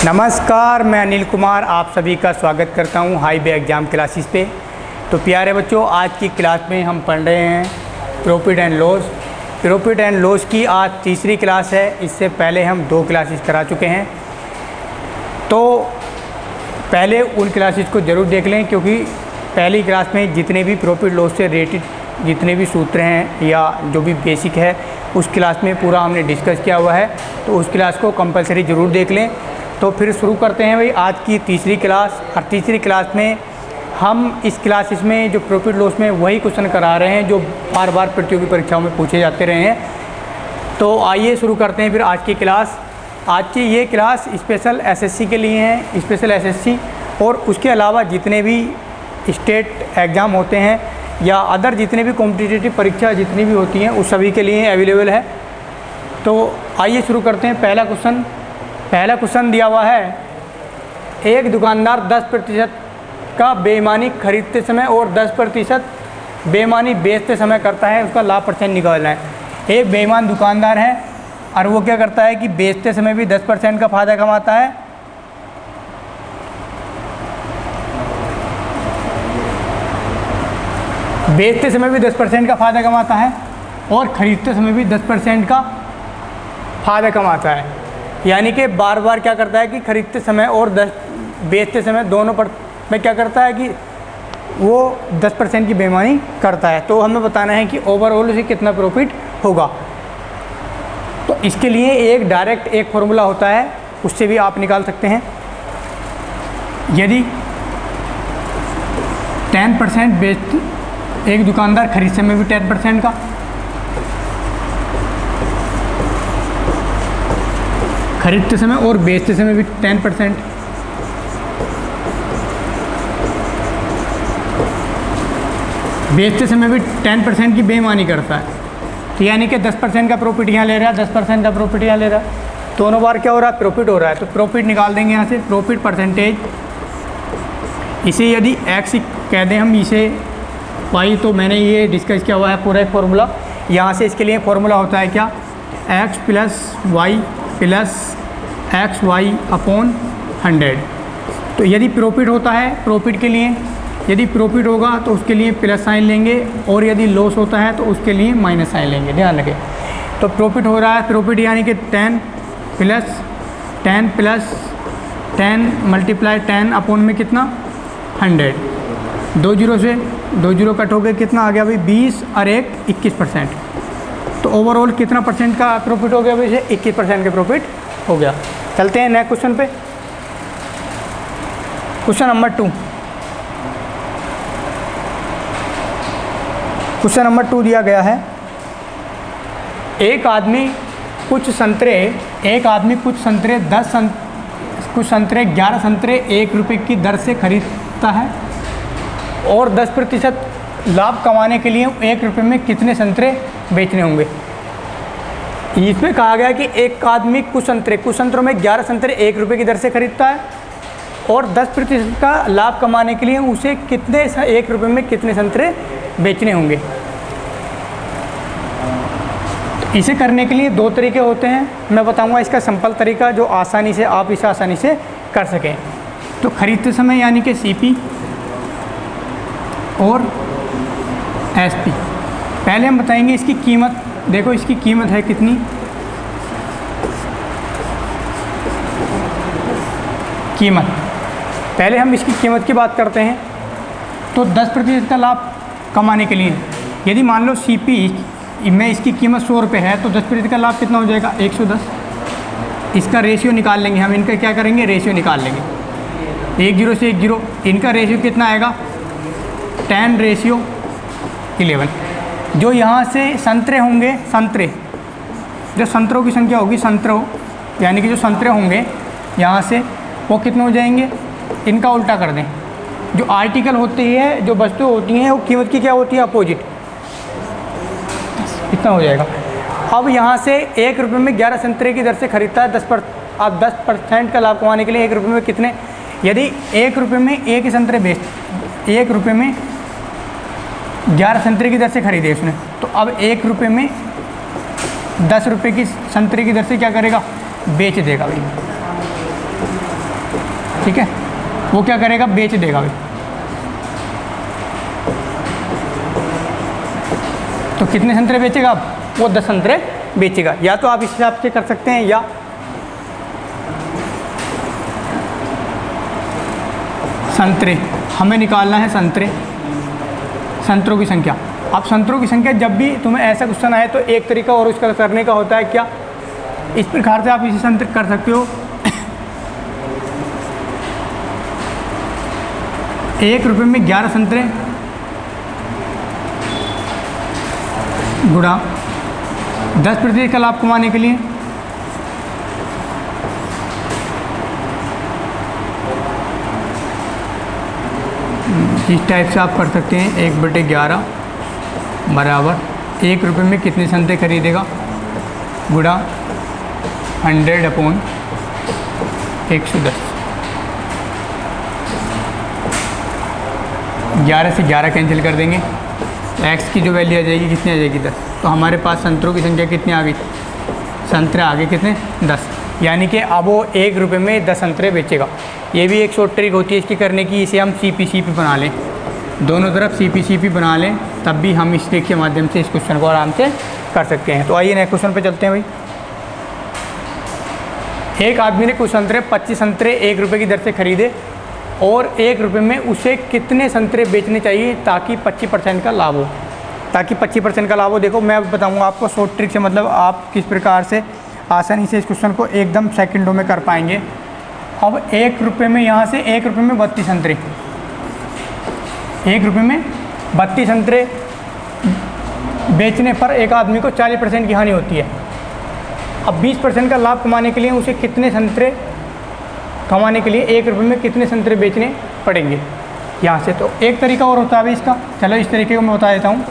नमस्कार, मैं अनिल कुमार आप सभी का स्वागत करता हूं हाई बे एग्ज़ाम क्लासेस पे। तो प्यारे बच्चों, आज की क्लास में हम पढ़ रहे हैं profit and loss. Profit and loss की आज तीसरी क्लास है। इससे पहले हम 2 क्लासेस करा चुके हैं, तो पहले उन क्लासेस को ज़रूर देख लें, क्योंकि पहली क्लास में जितने भी प्रॉफिट लॉस से रिलेटेड जितने भी सूत्र हैं या जो भी बेसिक है उस क्लास में पूरा हमने डिस्कस किया हुआ है, तो उस क्लास को कंपलसरी ज़रूर देख लें। तो फिर शुरू करते हैं भाई आज की तीसरी क्लास। और तीसरी क्लास में हम इस क्लासेस में जो प्रॉफिट लॉस में वही क्वेश्चन करा रहे हैं जो बार बार प्रतियोगी परीक्षाओं में पूछे जाते रहे हैं। तो आइए शुरू करते हैं फिर आज की क्लास। आज की ये क्लास स्पेशल एसएससी के लिए है, स्पेशल एसएससी और उसके अलावा जितने भी स्टेट एग्ज़ाम होते हैं या अदर जितने भी कॉम्पिटिटिव परीक्षा जितनी भी होती हैं उस सभी के लिए अवेलेबल है। तो आइए शुरू करते हैं। पहला क्वेश्चन दिया हुआ है, एक दुकानदार 10% का बेईमानी खरीदते समय और 10% बेईमानी बेचते समय करता है, उसका लाभ परसेंट निकालना है। एक बेईमान दुकानदार है और वो क्या करता है कि बेचते समय भी 10% का फ़ायदा कमाता है बेचते समय भी 10% का फ़ायदा कमाता है और ख़रीदते समय भी 10% का फ़ायदा कमाता है। यानी कि बार बार क्या करता है कि खरीदते समय और बेचते समय दोनों पर में क्या करता है कि वो 10% की बेईमानी करता है। तो हमें बताना है कि ओवरऑल उसे कितना प्रॉफिट होगा। तो इसके लिए एक डायरेक्ट एक फॉर्मूला होता है, उससे भी आप निकाल सकते हैं। यदि 10% एक दुकानदार खरीद समय भी 10% का, खरीदते समय और बेचते समय भी 10%, बेचते समय भी 10% की बेईमानी करता है, तो यानी कि 10% का प्रॉफिट यहाँ ले रहा है, 10% का प्रॉफिट यहाँ ले रहा है, दोनों बार क्या हो रहा है, प्रॉफिट हो रहा है। तो प्रॉफिट निकाल देंगे यहाँ से, प्रॉफिट परसेंटेज। इसे यदि एक्स कह दें हम, इसे वाई, तो मैंने ये डिस्कस किया हुआ है पूरा एक फार्मूला। यहाँ से इसके लिए फार्मूला होता है क्या, x plus y plus x y upon 100। तो यदि प्रॉफिट होता है, प्रॉफिट के लिए यदि प्रॉफिट होगा तो उसके लिए प्लस साइन लेंगे, और यदि लॉस होता है तो उसके लिए माइनस साइन लेंगे, ध्यान रखें। तो प्रॉफिट हो रहा है, प्रॉफिट यानी कि 10 प्लस 10 मल्टीप्लाई 10 अपॉन में कितना 100। 2 जीरो से 2 जीरो कट हो गए, कितना आ गया भाई 20 और 1 21%। तो ओवरऑल कितना परसेंट का प्रॉफिट हो गया भाई, इसे 21% का प्रॉफिट हो गया। चलते हैं नेक्स्ट क्वेश्चन पे। Question number 2। क्वेश्चन नंबर 2 दिया गया है, एक आदमी कुछ संतरे 11 संतरे 1 रुपये की दर से खरीदता है और 10% लाभ कमाने के लिए 1 रुपये में कितने संतरे बेचने होंगे। इसमें कहा गया कि एक आदमी कुछ संतरों में 11 संतरे 1 रुपये की दर से खरीदता है और 10% का लाभ कमाने के लिए उसे कितने 1 रुपये में कितने संतरे बेचने होंगे। तो इसे करने के लिए 2 तरीके होते हैं, मैं बताऊंगा इसका सिंपल तरीका जो आसानी से आप इसे आसानी से कर सकें। तो खरीदते समय यानी कि सीपी और एसपी। पहले हम बताएंगे इसकी कीमत। देखो इसकी कीमत है कितनी, कीमत। पहले हम इसकी कीमत की बात करते हैं। तो 10% का लाभ कमाने के लिए यदि मान लो सीपी में इसकी कीमत 100 रुपये है, तो 10% का लाभ कितना हो जाएगा 110। इसका रेशियो निकाल लेंगे हम, इनका क्या करेंगे, रेशियो निकाल लेंगे। 1 जीरो से 1 जीरो, इनका रेशियो कितना आएगा 10:11। जो यहाँ से संतरे होंगे, जो संतरों की संख्या होगी, यानी कि जो संतरे होंगे यहाँ से वो कितने हो जाएंगे, इनका उल्टा कर दें। जो आर्टिकल होती है, जो वस्तु होती हैं, वो कीमत की क्या होती है, अपोजिट, इतना हो जाएगा। अब यहाँ से 1 रुपये में 11 संतरे की दर से खरीदता है, 10% का लाभ कमाने के लिए 1 रुपये में कितने, यदि 1 रुपये में एक ही संतरे 1 रुपये में 11 संतरे की दर से खरीदे उसने, तो अब 1 रुपये में 10 रुपये की संतरे की दर से क्या करेगा, बेच देगा भाई। ठीक है, वो क्या करेगा, बेच देगा भाई। तो कितने संतरे बेचेगा अब, वो 10 संतरे बेचेगा। या तो आप इस हिसाब से कर सकते हैं, या संतरे हमें निकालना है, संतरों की संख्या। अब संतरों की संख्या जब भी तुम्हें ऐसा क्वेश्चन आए तो एक तरीका और उसका करने का होता है क्या, इस प्रकार से आप इसे संतर कर सकते हो। 1 रुपये में 11 संतरे गुणा 10% का लाभ कमाने के लिए इस टाइप से आप कर सकते हैं। 1/11 बराबर 1 रुपये में कितने संतरे खरीदेगा, गुणा 100/110। 11 से 11 कैंसिल कर देंगे, एक्स की जो वैल्यू आ जाएगी कितनी आ जाएगी, 10। तो हमारे पास संतरों की संख्या कितनी आ गई, संतरे आ गए कितने, 10। यानी कि अब वो 1 रुपये में 10 संतरे बेचेगा। ये भी एक शॉर्ट ट्रिक होती है इसकी करने की, इसे हम CP बना लें, दोनों तरफ CP बना लें, तब भी हम इस ट्रिक के माध्यम से इस क्वेश्चन को आराम से कर सकते हैं। तो आइए नेक्स्ट क्वेश्चन पे चलते हैं भाई। एक आदमी ने कुछ संतरे 25 संतरे 1 रुपये की दर से खरीदे और 1 रुपये में उसे कितने संतरे बेचने चाहिए ताकि 25% का लाभ हो, ताकि 25% का लाभ हो। देखो मैं बताऊंगा आपको शॉर्ट ट्रिक से, मतलब आप किस प्रकार से आसानी से इस क्वेश्चन को एकदम सेकंडों में कर पाएंगे। अब 1 रुपये में, यहाँ से 1 रुपये में 32 संतरे, 1 रुपये में 32 संतरे बेचने पर एक आदमी को 40% की हानि होती है। अब 20% का लाभ कमाने के लिए उसे कितने संतरे कमाने के लिए 1 रुपये में कितने संतरे बेचने पड़ेंगे यहाँ से। तो एक तरीका और होता है इसका, चलो इस तरीके को मैं बता देता हूँ।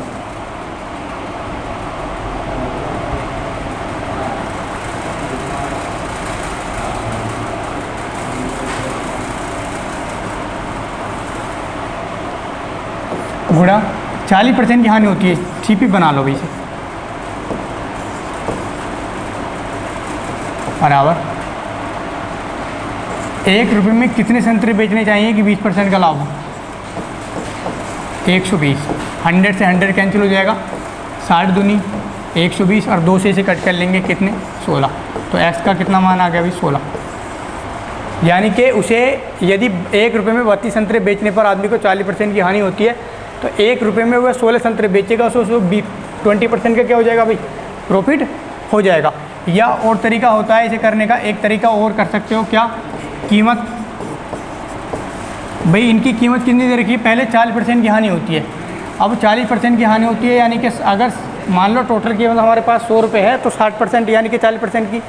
गुणा 40% की हानि होती है, CP बना लो भाई से, बराबर 1 रुपये में कितने संतरे बेचने चाहिए कि 20% का लाभ हो, 120। 100 से 100 कैंसिल हो जाएगा, 60 दूनी 120 और 2 से इसे कट कर लेंगे कितने, 16। तो x का कितना मान आ गया भाई, 16। यानी कि उसे यदि 1 रुपये में 32 संतरे बेचने पर आदमी को 40% की हानि होती है, तो 1 रुपये में वह 16 संतरे बेचेगा, तो 20% का क्या हो जाएगा भाई, प्रॉफिट हो जाएगा। या और तरीका होता है इसे करने का, एक तरीका और कर सकते हो क्या, कीमत भाई इनकी कीमत कितनी दे रखी है, पहले 40% की हानि होती है। अब 40% की हानि होती है, यानी कि अगर मान लो टोटल कीमत हमारे पास 100 रुपये है, तो 60% यानी कि 40% की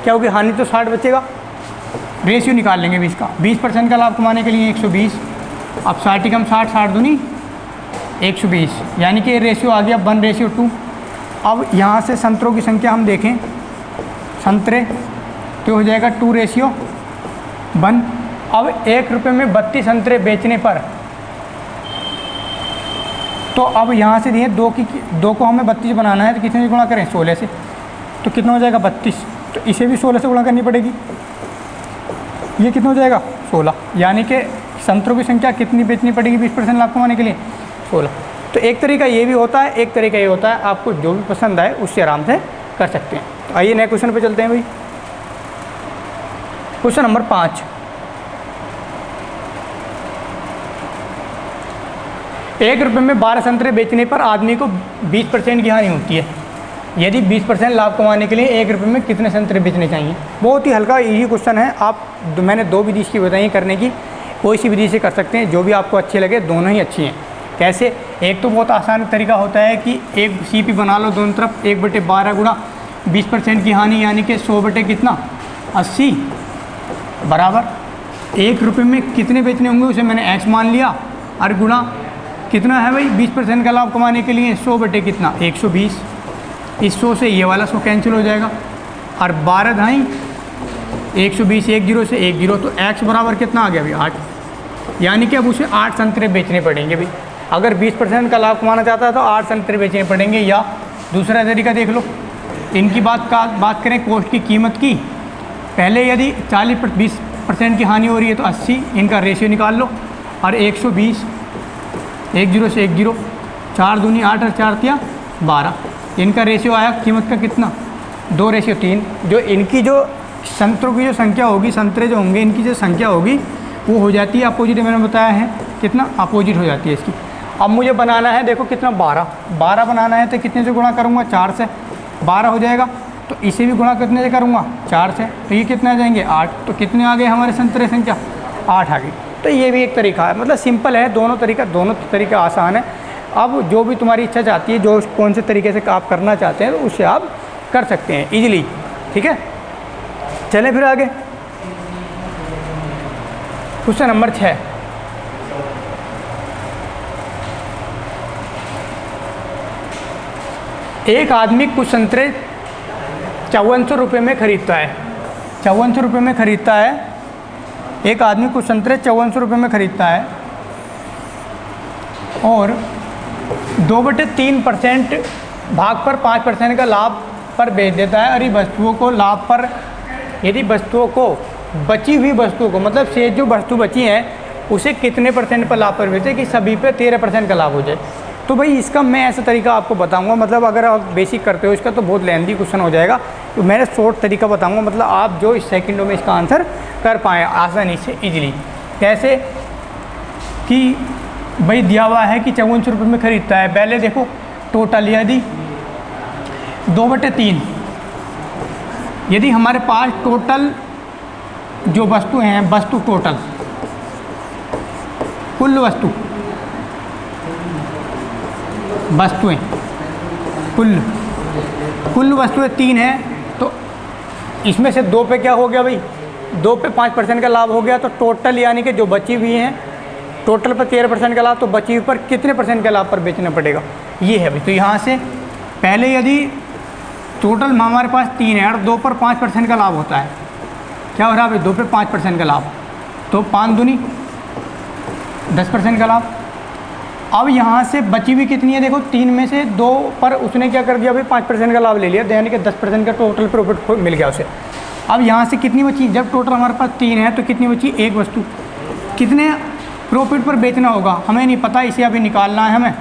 क्या होगी, हानि तो 60 बचेगा। रेशियो निकाल लेंगे 20 का, 20% का लाभ कमाने के लिए 120। अब 60 कम 60, 60 दूनी 120, यानी कि रेशियो आ गया 1:2। अब यहाँ से संतरों की संख्या हम देखें, संतरे तो हो जाएगा 2:1। अब 1 रुपये में 32 संतरे बेचने पर, तो अब यहाँ से दिए 2 को हमें 32 बनाना है, तो कितने से गुणा करें, 16 से। तो कितना हो जाएगा 32, तो इसे भी 16 से गुणा करनी पड़ेगी। ये कितना हो जाएगा 16, यानी कि संतरों की संख्या कितनी बेचनी पड़ेगी 20% लाभ कमाने के लिए, 16। तो एक तरीका ये भी होता है, एक तरीका ये होता है, आपको जो भी पसंद आए उससे आराम से कर सकते हैं। तो आइए नए क्वेश्चन पे चलते हैं भाई। क्वेश्चन नंबर 5, एक रुपये में 12 संतरे बेचने पर आदमी को 20% की हानि होती है। यदि 20% लाभ कमाने के लिए 1 रुपये में कितने संतरे बेचने चाहिए। बहुत ही हल्का यही क्वेश्चन है। मैंने 2 विधि इसकी बताई करने की, कोई सी विधि से कर सकते हैं, जो भी आपको अच्छी लगे, दोनों ही अच्छी हैं। कैसे, एक तो बहुत आसान तरीका होता है कि एक CP बना लो दोनों तरफ, 1/12 गुणा 20% की हानि, यानी कि 100 बटे कितना 80 बराबर 1 रुपये में कितने बेचने होंगे उसे मैंने x मान लिया, और गुणा कितना है भाई 20% का लाभ कमाने के लिए 100 बटे कितना 120। इस 100 से ये वाला 100 कैंसिल हो जाएगा, और 12 ढाई 120, 1 0 से 1 0, तो x बराबर कितना आ गया भाई 8। यानी कि अब उसे 8 संतरे बेचने पड़ेंगे भाई। अगर 20% का लाभ कमाना चाहता है तो 8 संतरे बेचने पड़ेंगे। या दूसरा तरीका देख लो, इनकी बात करें कॉस्ट की, कीमत की, पहले यदि 10% की हानि हो रही है तो 80, इनका रेशियो निकाल लो। और 120, 1 0 से 1 0, 4 दूनी 8 और 4 तिया 12, इनका रेशियो आया कीमत का कितना, 2:3। जो इनकी जो संतरों की जो संख्या होगी, संतरे जो होंगे इनकी जो संख्या होगी वो हो जाती है अपोजिट, मैंने बताया है कितना अपोजिट हो जाती है इसकी। अब मुझे बनाना है, देखो कितना 12 बनाना है तो कितने से गुणा करूँगा, 4 से 12 हो जाएगा। तो इसे भी गुणा कितने से करूँगा, 4 से, तो ये कितने आ जाएंगे 8। तो कितने आ गए हमारे संतरे संख्या, 8 आ गई। तो ये भी एक तरीका है, मतलब सिंपल है, दोनों तरीका आसान है। अब जो भी तुम्हारी इच्छा चाहती है, जो कौन से तरीके से आप करना चाहते हैं तो उससे आप कर सकते हैं ईजिली। ठीक है, चलें फिर आगे। क्वेश्चन नंबर 6, एक आदमी कुछ संतरे 5400 रुपये में खरीदता है। 5400 रुपये में खरीदता है, एक आदमी कुछ संतरे 5400 रुपये में खरीदता है और 2/3% भाग पर 5% का लाभ पर बेच देता है। और ये वस्तुओं को लाभ पर, यदि वस्तुओं को बची हुई वस्तुओं को, मतलब शेष जो वस्तु बची हैं उसे कितने % पर लाभ पर बेचे कि सभी पे 13% का लाभ हो जाए। तो भाई इसका मैं ऐसा तरीका आपको बताऊंगा, मतलब अगर आप बेसिक करते हो इसका तो बहुत लेंथी क्वेश्चन हो जाएगा, तो मैंने शॉर्ट तरीका बताऊंगा, मतलब आप जो इस सेकंडों में इसका आंसर कर पाएँ आसानी से ईजिली। कैसे कि भाई दिया हुआ है कि 5400 रुपये में ख़रीदता है। पहले देखो टोटल, यदि 2/3, यदि हमारे पास टोटल जो वस्तु हैं, वस्तु टोटल कुल वस्तुएं कुल वस्तुएं 3 हैं, तो इसमें से 2 पे क्या हो गया भाई, 2 पे 5% का लाभ हो गया। तो टोटल यानी कि जो बची हुई हैं, टोटल पर 13% का लाभ, तो बची हुई पर कितने % का लाभ पर बेचना पड़ेगा, ये है भाई। तो यहाँ से पहले यदि टोटल हमारे पास 3 है और 2 पर 5% का लाभ होता है, क्या हो रहा है भाई, 2 पे 5% का लाभ, तो 5 दूनी 10% का लाभ। अब यहाँ से बची हुई कितनी है, देखो 3 में से 2 पर उसने क्या कर दिया भाई, 5% का लाभ ले लिया, यानी कि 10% का टोटल प्रॉफिट मिल गया उसे। अब यहाँ से कितनी बची, जब टोटल हमारे पास 3 है तो कितनी बची, एक वस्तु, कितने प्रॉफिट पर बेचना होगा हमें नहीं पता, इसे अभी निकालना है हमें।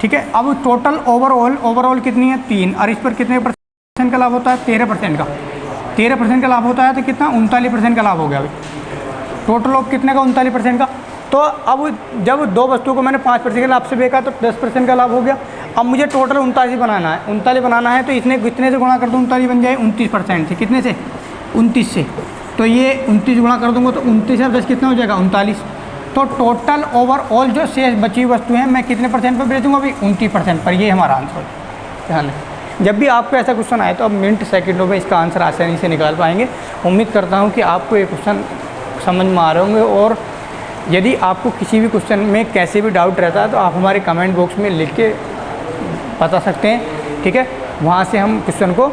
ठीक है, अब टोटल ओवरऑल कितनी है, 3, और इस पर कितने % का लाभ होता है, 13% का। 13% का लाभ होता है तो कितना, 39% का लाभ हो गया भाई। टोटल ऑफ कितने का, 39% का। तो अब जब 2 वस्तुओं को मैंने 5% के लाभ से बेचा तो 10% का लाभ हो गया। अब मुझे टोटल 39 बनाना है, 39 बनाना है, तो इसने कितने से गुणा कर दूँ, 39 बन जाए 29% से, कितने से, 29 से। तो ये 29 गुणा कर दूँगा तो 29 और 10 कितना हो जाएगा, 39। तो टोटल ओवरऑल जो शेष बची हुई वस्तु हैं मैं कितने % पर बेचूँगा भाई, 29% पर। ये हमारा आंसर है, ध्यान रखें। जब भी आपको ऐसा क्वेश्चन आए तो आप मिनट सेकंडों में इसका आंसर आसानी से निकाल पाएंगे। उम्मीद करता हूँ कि आपको ये क्वेश्चन समझ में आ रहे होंगे, और यदि आपको किसी भी क्वेश्चन में कैसे भी डाउट रहता है तो आप हमारे कमेंट बॉक्स में लिख के बता सकते हैं। ठीक है, वहाँ से हम क्वेश्चन को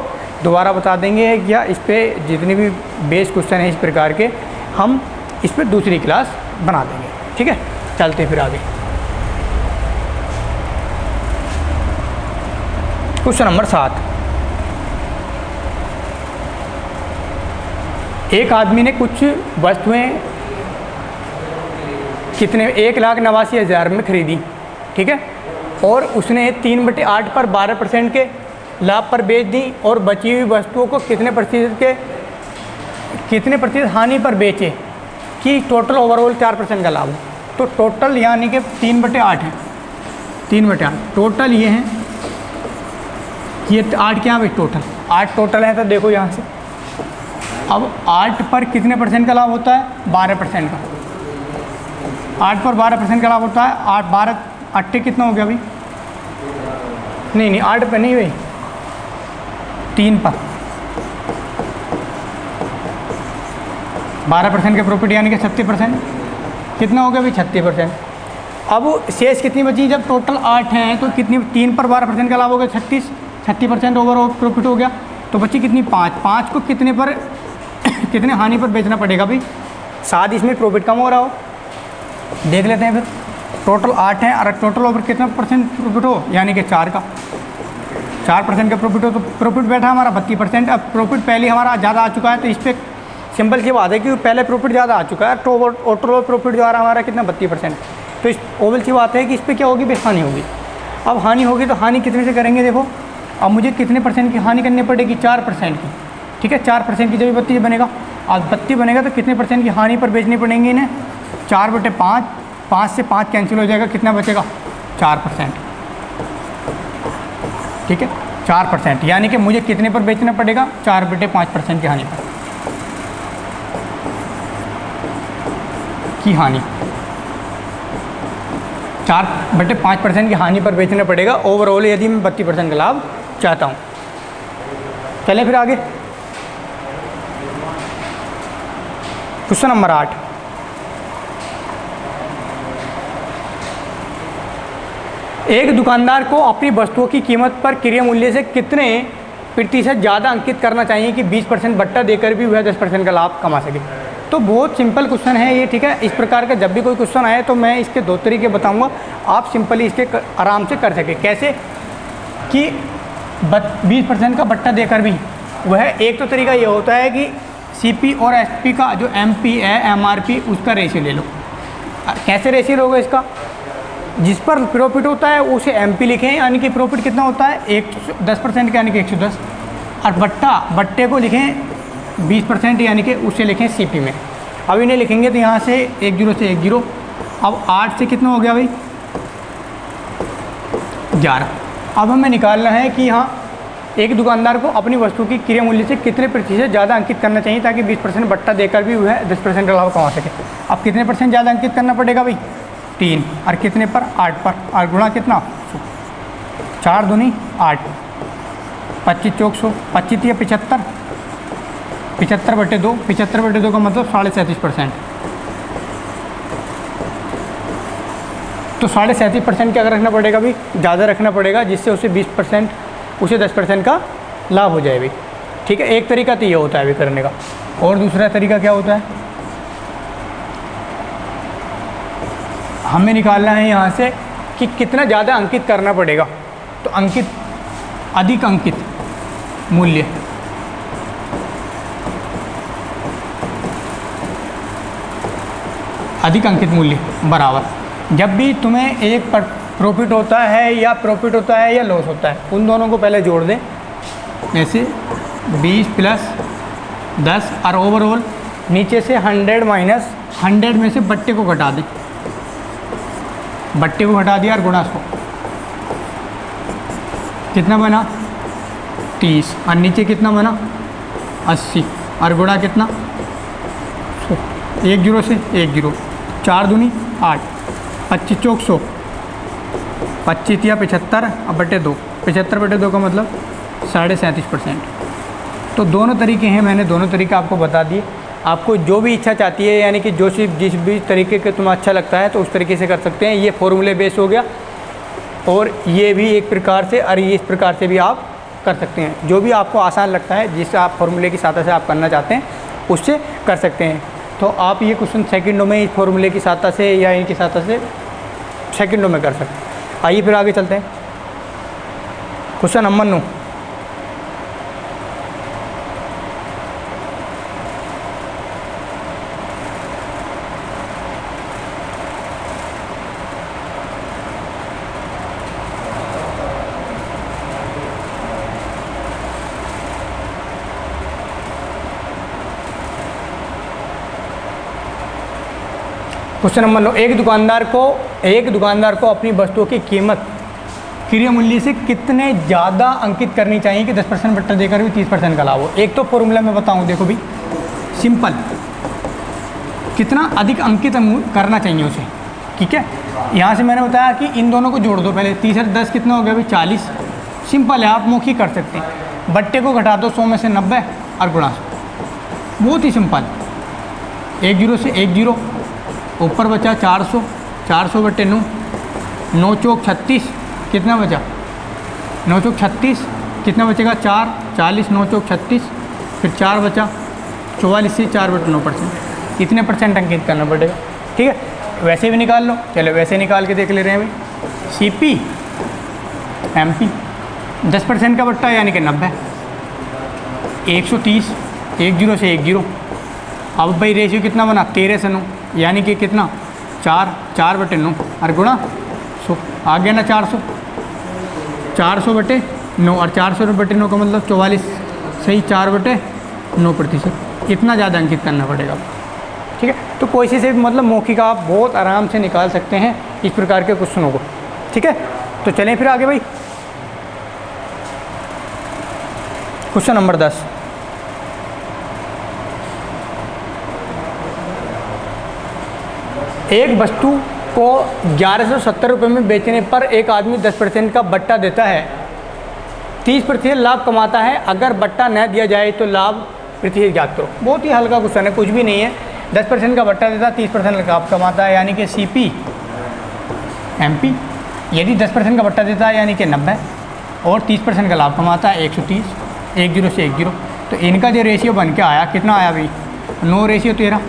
दोबारा बता देंगे, या इस पर जितने भी बेस क्वेश्चन हैं इस प्रकार के हम इस पर दूसरी क्लास बना देंगे। ठीक है, चलते फिर आगे। क्वेश्चन नंबर 7, एक आदमी ने कुछ वस्तुएं कितने, 1,89,000 में खरीदी। ठीक है, और उसने 3/8 पर 12% के लाभ पर बेच दी, और बची हुई वस्तुओं को कितने प्रतिशत हानि पर बेचे कि टोटल ओवरऑल 4% का लाभ हो। तो टोटल यानी कि 3/8 है, 3/8 टोटल ये हैं, ये 8 क्या है टोटल, 8 टोटल है। तो देखो यहाँ से अब 8 पर कितने % का लाभ होता है, 12% का। 8 पर 12% का लाभ होता है, 8 12 8 कितना हो गया भाई, नहीं 8 पे नहीं भाई, 3 पर 12% के प्रॉफिट यानी कि 36%, कितना हो गया भाई, 36%। अब शेष कितनी बची, जब टोटल 8 हैं तो कितनी, 3 पर 12% का लाभ हो गया, 36% ओवरऑल प्रॉफिट हो गया। तो बची कितनी, 5 को कितने पर कितने हानि पर बेचना पड़ेगा भाई, शायद इसमें प्रॉफिट कम हो रहा हो, देख लेते हैं फिर। टोटल 8 है और टोटल ओवर कितना % प्रॉफिट हो, यानी कि 4 का, 4% का प्रॉफिट हो, तो प्रॉफिट बैठा हमारा 32%। अब प्रॉफिट पहले हमारा ज़्यादा आ चुका है तो इस पर सिंपल सी बात है कि पहले प्रॉफिट ज़्यादा आ चुका है, तो ओवरऑल प्रॉफिट जो आ रहा है हमारा कितना 32%। तो इस ओवल सी बात है कि इस पर क्या होगी, हानि होगी। अब हानि होगी तो हानि कितने से करेंगे, देखो अब मुझे कितने परसेंट की हानि करनी पड़ेगी, 4% की। ठीक है, 4% की जब 32 बनेगा, अब 32 बनेगा तो कितने परसेंट की हानि पर बेचनी पड़ेंगी इन्हें, 4/5, 5 से 5 कैंसिल हो जाएगा, कितना बचेगा 4%। ठीक है, 4%, यानी कि मुझे कितने पर बेचना पड़ेगा, 4/5% की हानि पर, की हानि 4/5% की हानि पर बेचना पड़ेगा ओवरऑल, यदि मैं 32% का लाभ चाहता हूँ। चलें फिर आगे, क्वेश्चन नंबर 8। एक दुकानदार को अपनी वस्तुओं की कीमत पर क्रय मूल्य से कितने प्रतिशत ज़्यादा अंकित करना चाहिए कि 20% बट्टा देकर भी वह 10% का लाभ कमा सके। तो बहुत सिंपल क्वेश्चन है ये। ठीक है, इस प्रकार का जब भी कोई क्वेश्चन आए तो मैं इसके 2 तरीके बताऊंगा, आप सिंपली इसके आराम से कर सके। कैसे कि 20% का बट्टा देकर भी वह, एक तो तरीका ये होता है कि CP और SP का जो MP है, MRP, उसका रेशियो ले लो। कैसे रेशियो लोगे इसका, जिस पर प्रॉफिट होता है उसे MP लिखें, यानी कि प्रॉफिट कितना होता है 10% का, यानी कि 110, और बट्टे को लिखें 20%, यानी कि उसे लिखें CP में। अब इन्हें लिखेंगे तो यहाँ से 10 से 10, अब 8 से कितना हो गया भाई 11। अब हमें निकालना है कि यहाँ एक दुकानदार को अपनी वस्तु की क्रय मूल्य से कितने प्रतिशत ज़्यादा अंकित करना चाहिए ताकि 20% बट्टा देकर भी वह 10% का लाभ कमा सके। अब कितने परसेंट ज़्यादा अंकित करना पड़ेगा भाई, 3, और कितने पर, 8 पर, और गुणा कितना 4 दूनी 8, 25 चौक 100, 25 या 75, 75/2, 75/2 का मतलब 37.5%। तो 37.5% क्या रखना पड़ेगा भाई, ज़्यादा रखना पड़ेगा, जिससे उसे 20%, उसे 10% का लाभ हो जाए भाई। ठीक है, एक तरीका तो ये होता है अभी करने का। और दूसरा तरीका क्या होता है, हमें निकालना है यहाँ से कि कितना ज़्यादा अंकित करना पड़ेगा। तो अधिक अंकित मूल्य, अधिक अंकित मूल्य बराबर, जब भी तुम्हें एक प्रॉफिट होता है या लॉस होता है, उन दोनों को पहले जोड़ दें। जैसे 20 + 10, और ओवरऑल नीचे से 100 माइनस 100 में से बट्टे को घटा दें, बट्टे को घटा दिया और गुणा 100, कितना बना 30, और नीचे कितना बना 80, और गुणा कितना 10 से 10, 4 दूनी 8, 25 चौक 100, 25 या 75/2, 75/2 का मतलब 37.5%। तो दोनों तरीके हैं, मैंने दोनों तरीके आपको बता दिए। आपको जो भी इच्छा चाहती है, यानी कि जिस भी तरीके के तुम्हें अच्छा लगता है तो उस तरीके से कर सकते हैं। ये फॉर्मूले बेस हो गया, और ये भी एक प्रकार से, और ये इस प्रकार से भी आप कर सकते हैं। जो भी आपको आसान लगता है, जिस आप फॉर्मूले की सहायता से आप करना चाहते हैं, उससे कर सकते हैं। तो आप ये क्वेश्चन सेकंडों में इस फॉर्मूले की सहायता से या इनकी सहायता से सेकंडों में कर सकते हैं। आइए फिर आगे चलते हैं। Question number 9। क्वेश्चन नंबर 9, एक दुकानदार को अपनी वस्तुओं की कीमत क्रय मूल्य से कितने ज़्यादा अंकित करनी चाहिए कि 10% बट्टा देकर भी 30% का लाभ हो। एक तो फॉर्मूला मैं बताऊं, देखो भी सिंपल, कितना अधिक अंकित करना चाहिए उसे। ठीक है, यहाँ से मैंने बताया कि इन दोनों को जोड़ दो पहले, 30 और 10 कितना हो गया भाई 40। सिंपल है, आप मौखिक कर सकते हैं। बट्टे को घटा दो 100 में से 90 और गुणा 100, बहुत ही सिंपल। 10 से 10, ऊपर बचा 400, 400/9, 9 चौक 36, कितना बचा 9 चौक 36, कितना बचेगा 4, 40, 9 चौक 36, फिर 4 बचा 44 से 4/9%। इतने परसेंट अंकित करना पड़ेगा। ठीक है, वैसे भी निकाल लो, चलो वैसे निकाल के देख ले रहे हैं भाई। CP MP 10% का बट्टा यानी कि 90, 130, 10 से 10, अब भाई रेशियो कितना बना 13 से 9, यानी कि कितना 4/9 और गुणा 100 आ गया ना 400, 400/9 और 400/9 का मतलब 44, सही 4/9%। इतना ज़्यादा अंकित करना पड़ेगा, ठीक है। तो कोई से भी मतलब मौखिका आप बहुत आराम से निकाल सकते हैं इस प्रकार के क्वेश्चनों को, ठीक है। तो चलें फिर आगे भाई, क्वेश्चन नंबर 10। एक वस्तु को 1170 रुपये में बेचने पर एक आदमी 10% का बट्टा देता है, 30% लाभ कमाता है। अगर बट्टा न दिया जाए तो लाभ प्रतिशत ज्ञात करो। बहुत ही हल्का क्वेश्चन है, कुछ भी नहीं है। 10% का बट्टा देता है, 30% लाभ कमाता है, यानी कि CP MP। यदि 10% का बट्टा देता है यानी कि 90 और 30% का लाभ कमाता है 130, 10 से 10। तो इनका जो रेशियो बन के आया कितना आया भाई 9:13।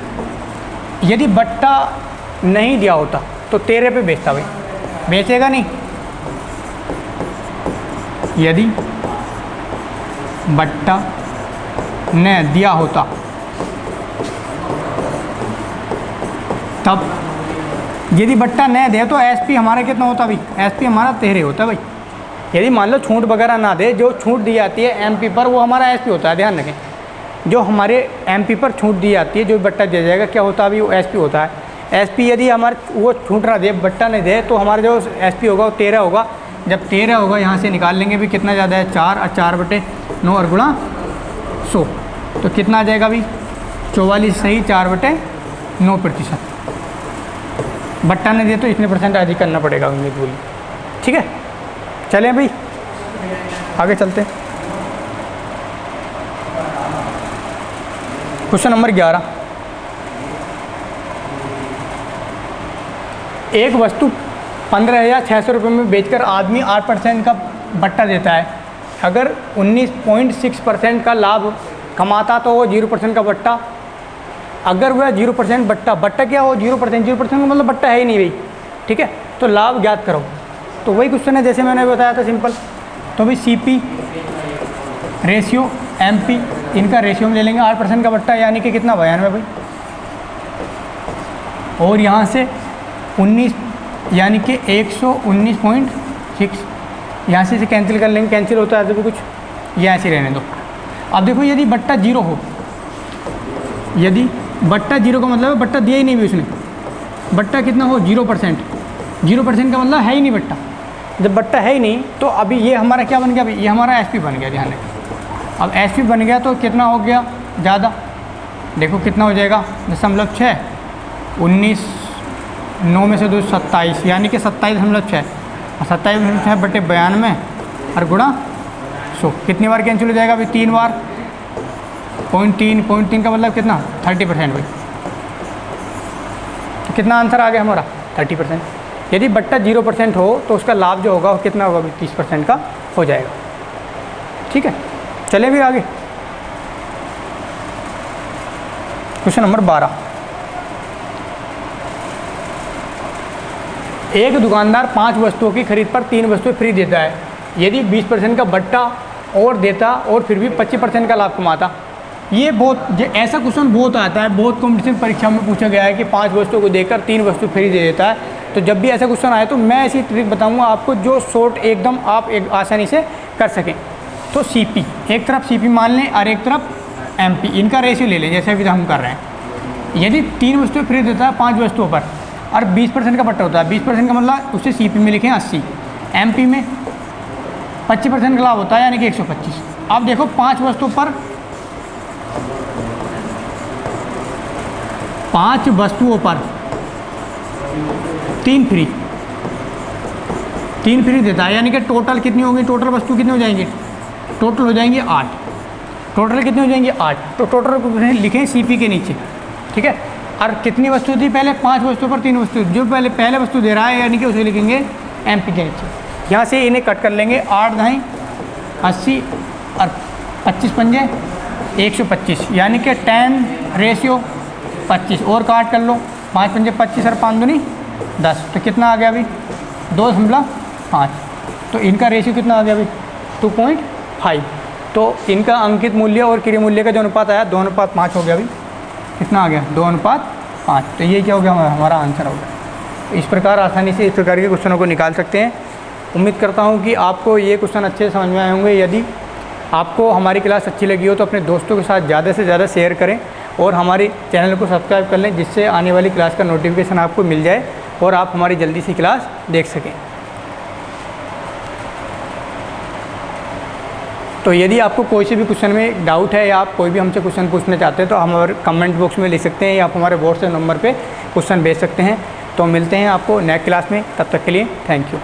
यदि बट्टा नहीं दिया होता तो 13 पे बेचता भाई, बेचेगा नहीं। यदि बट्टा न दिया होता तब, यदि बट्टा न दे तो SP हमारा कितना होता भाई, SP हमारा 13 होता भाई। यदि मान लो छूट वगैरह ना दे, जो छूट दी जाती है MP पर वो हमारा SP होता है, ध्यान रखें। जो हमारे MP पर छूट दी जाती है, जो बट्टा दिया जाएगा क्या होता है अभी वो SP होता है। SP यदि हमारे वो छूट ना दे, बट्टा नहीं दे, तो हमारा जो SP होगा वो 13 होगा। जब 13 होगा यहाँ से निकाल लेंगे भी कितना ज़्यादा है 4 और 4/9 और गुणा 100, तो कितना आ जाएगा भाई 44, सही 4/9%। बट्टा नहीं दे तो इतने % अधिक करना पड़ेगा उम्मीद बोली, ठीक है। चलें भाई आगे चलते हैं। Question number 11। एक वस्तु 15,600 रुपये में बेचकर आदमी 8% का बट्टा देता है। अगर 19.6% का लाभ कमाता तो वो 0% का बट्टा, अगर वह 0% बट्टा क्या हो 0% का मतलब बट्टा है ही नहीं भाई, ठीक है। तो लाभ ज्ञात करो। तो वही क्वेश्चन है जैसे मैंने बताया था, सिंपल। तो भाई CP रेशियो MP, इनका रेशियो में ले लेंगे 8% का बट्टा, यानी कि कितना 92 भाई, और यहाँ से 19 यानी कि 119.6, यहाँ से कैंसिल कर लेंगे, कैंसिल होता है तो भी कुछ, ये ऐसे रहने दो। अब देखो यदि बट्टा 0 हो, यदि बट्टा 0 का मतलब है बट्टा दिया ही नहीं भी उसने, बट्टा कितना हो 0%, 0% का मतलब है ही नहीं बट्टा। जब बट्टा है ही नहीं तो अभी ये हमारा क्या बन गया भाई, ये हमारा SP बन गया, ध्यान रखें। अब SP बन गया तो कितना हो गया ज़्यादा, देखो कितना हो जाएगा 0.6, 19 9 में से 2 27, यानी कि 27.6, 27.6 बटे 92 और गुणा 100। कितनी बार कैंसिल हो जाएगा अभी 3 बार, 0.3 का मतलब कितना 30% भाई। तो कितना आंसर आ गया हमारा 30%। यदि बट्टा 0% हो तो उसका लाभ जो होगा वो कितना होगा 30% का हो जाएगा, ठीक है। चलें फिर आगे, क्वेश्चन नंबर 12। एक दुकानदार 5 वस्तुओं की खरीद पर 3 वस्तुएं फ्री देता है। यदि 20% का बट्टा और देता और फिर भी 25% का लाभ कमाता। ये ऐसा क्वेश्चन बहुत आता है, बहुत कॉम्पिटिशन परीक्षा में पूछा गया है कि 5 वस्तुओं को देकर 3 वस्तु फ्री दे देता है। तो जब भी ऐसा क्वेश्चन आए तो मैं ऐसी ट्रिक बताऊंगा आपको जो शॉर्ट एकदम आप आसानी से कर सकें। तो CP, एक तरफ CP मान लें और एक तरफ MP, इनका रेशियो ले लें जैसे अभी हम कर रहे हैं। यदि 3 वस्तुएं फ्री देता है 5 वस्तुओं पर और 20% का बट्टा होता है, 20% का मतलब उससे CP में लिखें 80, MP में 25% का लाभ होता है यानी कि 125। अब देखो 5 वस्तुओं पर 3 फ्री देता है, यानी कि टोटल कितनी होगी, टोटल वस्तु कितनी हो जाएंगी, टोटल हो जाएंगी 8। टोटल कितनी हो जाएंगी 8। तो टोटल लिखें CP के नीचे, ठीक है। और कितनी वस्तु थी पहले 5 वस्तुओं पर 3 वस्तु, जो पहले वस्तु दे रहा है यानी कि उसे लिखेंगे MP के नीचे। यहाँ से इन्हें कट कर लेंगे, 8 दाएँ 80 और 25 पंजे 125, यानी कि 10:25 और काट कर लो, 5 पंजे 25 और 5 दूनी 10, तो कितना आ गया अभी 2.5। तो इनका रेशियो कितना आ गया अभी 2.5। तो इनका अंकित मूल्य और क्रिय मूल्य का जो अनुपात आया 2:5 हो गया अभी, कितना आ गया 2:5। तो ये क्या हो गया, हमारा आंसर हो गया। इस प्रकार आसानी से इस प्रकार के क्वेश्चनों को निकाल सकते हैं। उम्मीद करता हूँ कि आपको ये क्वेश्चन अच्छे से समझ में आए होंगे। यदि आपको हमारी क्लास अच्छी लगी हो तो अपने दोस्तों के साथ ज़्यादा से ज़्यादा शेयर करें और हमारे चैनल को सब्सक्राइब कर लें, जिससे आने वाली क्लास का नोटिफिकेशन आपको मिल जाए और आप हमारी जल्दी से क्लास देख सकें। तो यदि आपको कोई से भी क्वेश्चन में डाउट है या आप कोई भी हमसे क्वेश्चन पूछना चाहते हैं तो हम हमारे कमेंट बॉक्स में लिख सकते हैं या आप हमारे व्हाट्सएप नंबर पे क्वेश्चन भेज सकते हैं। तो मिलते हैं आपको नेक्स्ट क्लास में, तब तक के लिए थैंक यू।